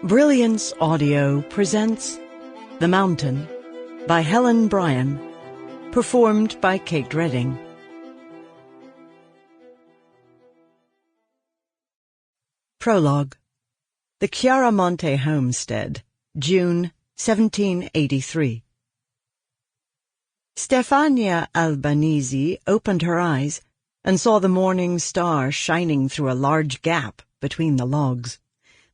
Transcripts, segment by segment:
Brilliance Audio presents The Mountain by Helen Bryan, performed by Kate Redding. Prologue. The Chiaramonte Homestead, June 1783. Stefania Albanese opened her eyes and saw the morning star shining through a large gap between the logs.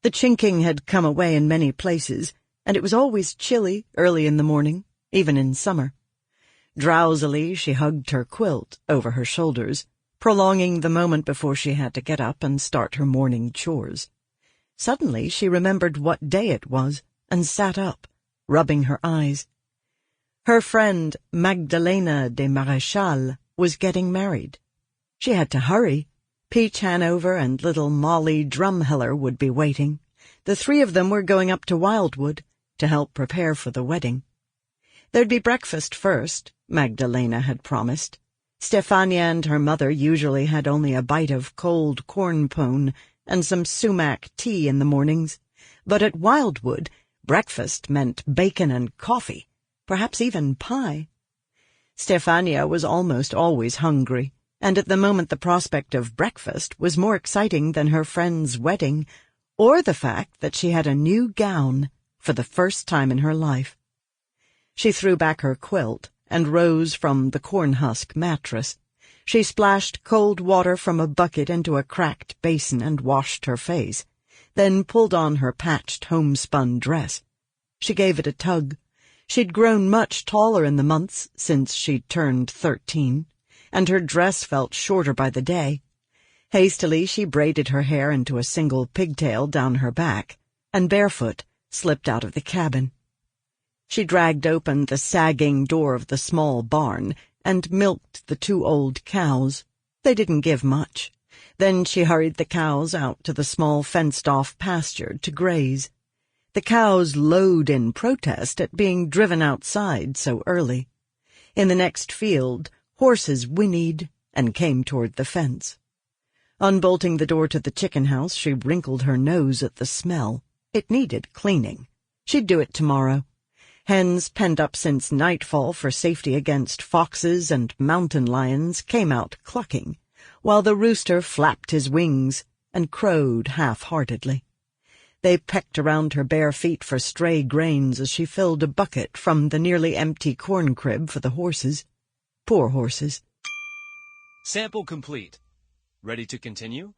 The chinking had come away in many places, and it was always chilly early in the morning, even in summer. Drowsily she hugged her quilt over her shoulders, prolonging the moment before she had to get up and start her morning chores. Suddenly she remembered what day it was and sat up, rubbing her eyes. Her friend Magdalena de Maréchal was getting married. She had to hurry. Peach Hanover and little Molly Drumheller would be waiting. The three of them were going up to Wildwood to help prepare for the wedding. There'd be breakfast first, Magdalena had promised. Stefania and her mother usually had only a bite of cold corn pone and some sumac tea in the mornings, but at Wildwood breakfast meant bacon and coffee, perhaps even pie. Stefania was almost always hungry, and at the moment the prospect of breakfast was more exciting than her friend's wedding, or the fact that she had a new gown for the first time in her life. She threw back her quilt and rose from the cornhusk mattress. She splashed cold water from a bucket into a cracked basin and washed her face, then pulled on her patched homespun dress. She gave it a tug. She'd grown much taller in the months since she'd turned 13. And her dress felt shorter by the day. Hastily she braided her hair into a single pigtail down her back, and barefoot slipped out of the cabin. She dragged open the sagging door of the small barn and milked the 2 old cows. They didn't give much. Then she hurried the cows out to the small fenced-off pasture to graze. The cows lowed in protest at being driven outside so early. In the next field, horses whinnied and came toward the fence. Unbolting the door to the chicken house, she wrinkled her nose at the smell. It needed cleaning. She'd do it tomorrow. Hens penned up since nightfall for safety against foxes and mountain lions came out clucking, while the rooster flapped his wings and crowed half-heartedly. They pecked around her bare feet for stray grains as she filled a bucket from the nearly empty corn crib for the horses. Poor horses. Sample complete. Ready to continue?